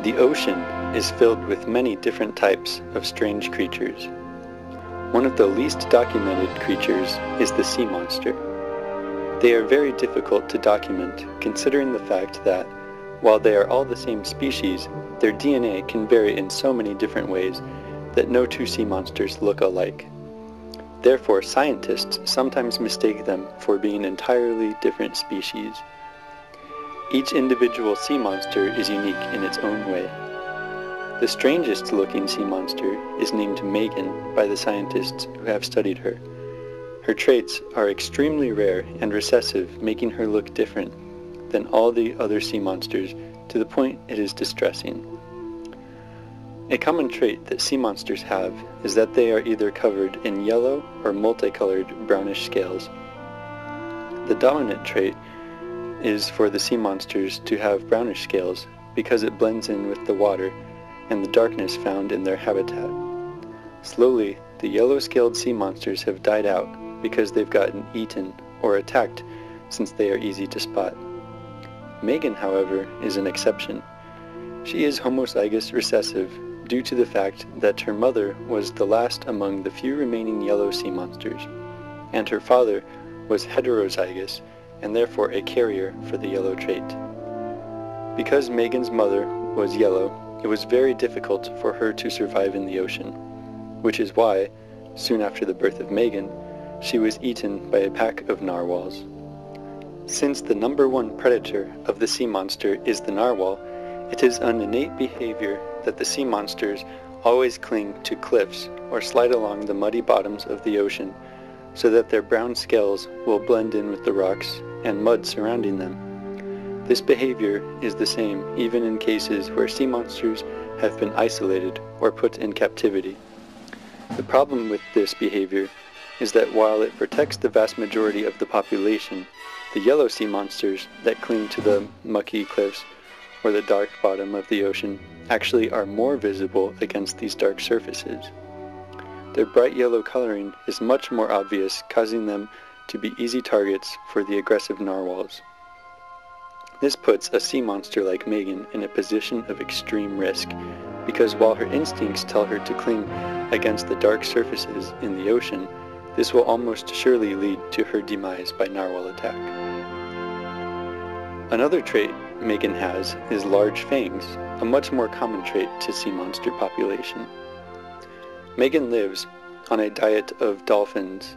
The ocean is filled with many different types of strange creatures. One of the least documented creatures is the sea monster. They are very difficult to document, considering the fact that, while they are all the same species, their DNA can vary in so many different ways that no two sea monsters look alike. Therefore, scientists sometimes mistake them for being entirely different species. Each individual sea monster is unique in its own way. The strangest looking sea monster is named Megan by the scientists who have studied her. Her traits are extremely rare and recessive, making her look different than all the other sea monsters to the point it is distressing. A common trait that sea monsters have is that they are either covered in yellow or multicolored brownish scales. The dominant trait is for the sea monsters to have brownish scales because it blends in with the water and the darkness found in their habitat. Slowly, the yellow-scaled sea monsters have died out because they've gotten eaten or attacked since they are easy to spot. Megan, however, is an exception. She is homozygous recessive due to the fact that her mother was the last among the few remaining yellow sea monsters, and her father was heterozygous and therefore a carrier for the yellow trait. Because Megan's mother was yellow, it was very difficult for her to survive in the ocean, which is why, soon after the birth of Megan, she was eaten by a pack of narwhals. Since the number one predator of the sea monster is the narwhal, it is an innate behavior that the sea monsters always cling to cliffs or slide along the muddy bottoms of the ocean so that their brown scales will blend in with the rocks and mud surrounding them. This behavior is the same even in cases where sea monsters have been isolated or put in captivity. The problem with this behavior is that while it protects the vast majority of the population, the yellow sea monsters that cling to the mucky cliffs or the dark bottom of the ocean actually are more visible against these dark surfaces. Their bright yellow coloring is much more obvious, causing them to be easy targets for the aggressive narwhals. This puts a sea monster like Megan in a position of extreme risk, because while her instincts tell her to cling against the dark surfaces in the ocean, this will almost surely lead to her demise by narwhal attack. Another trait Megan has is large fangs, a much more common trait to sea monster population. Megan lives on a diet of dolphins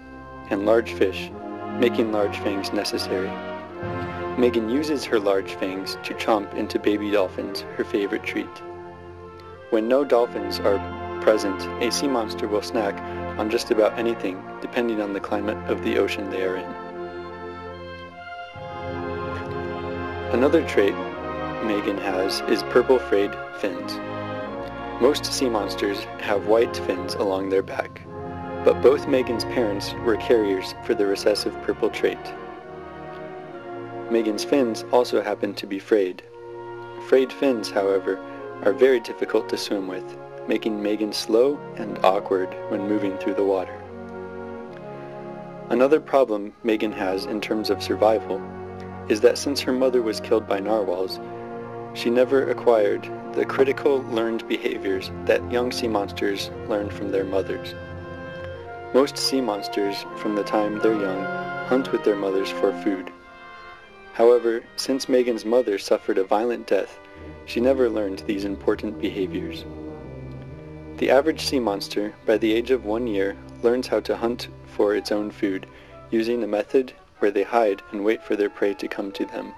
and large fish, making large fangs necessary. Megan uses her large fangs to chomp into baby dolphins, her favorite treat. When no dolphins are present, a sea monster will snack on just about anything, depending on the climate of the ocean they are in. Another trait Megan has is purple frayed fins. Most sea monsters have white fins along their back, but both Megan's parents were carriers for the recessive purple trait. Megan's fins also happen to be frayed. Frayed fins, however, are very difficult to swim with, making Megan slow and awkward when moving through the water. Another problem Megan has in terms of survival is that since her mother was killed by narwhals, she never acquired the critical learned behaviors that young sea monsters learn from their mothers. Most sea monsters, from the time they're young, hunt with their mothers for food. However, since Megan's mother suffered a violent death, she never learned these important behaviors. The average sea monster, by the age of 1 year, learns how to hunt for its own food, using a method where they hide and wait for their prey to come to them.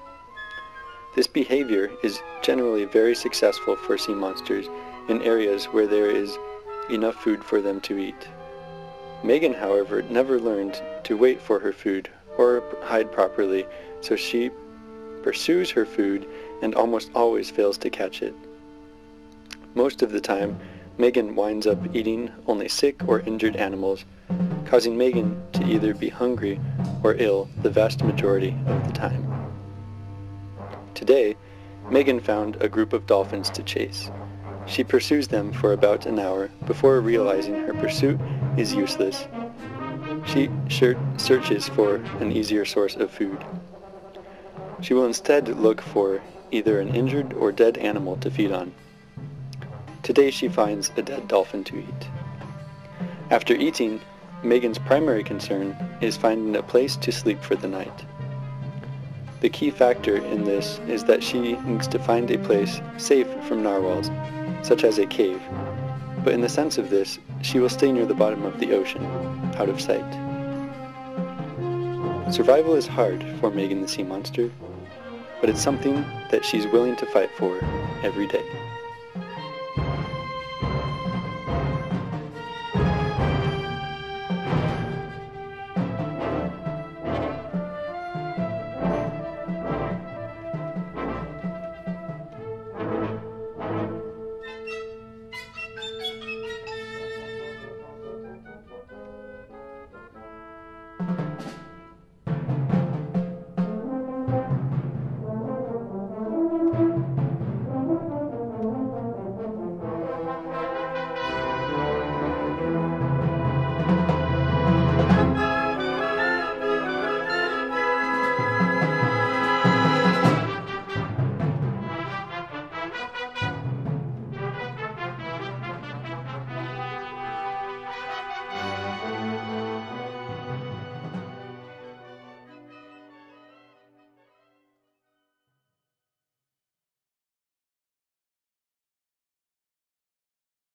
This behavior is generally very successful for sea monsters in areas where there is enough food for them to eat. Megan, however, never learned to wait for her food or hide properly, so she pursues her food and almost always fails to catch it. Most of the time, Megan winds up eating only sick or injured animals, causing Megan to either be hungry or ill the vast majority of the time. Today, Megan found a group of dolphins to chase. She pursues them for about an hour before realizing her pursuit is useless. She searches for an easier source of food. She will instead look for either an injured or dead animal to feed on, Today she finds a dead dolphin to eat. After eating, Megan's primary concern is finding a place to sleep for the night. The key factor in this is that she needs to find a place safe from narwhals, such as a cave, but in the sense of this, she will stay near the bottom of the ocean, out of sight. Survival is hard for Megan the sea monster, but it's something that she's willing to fight for every day.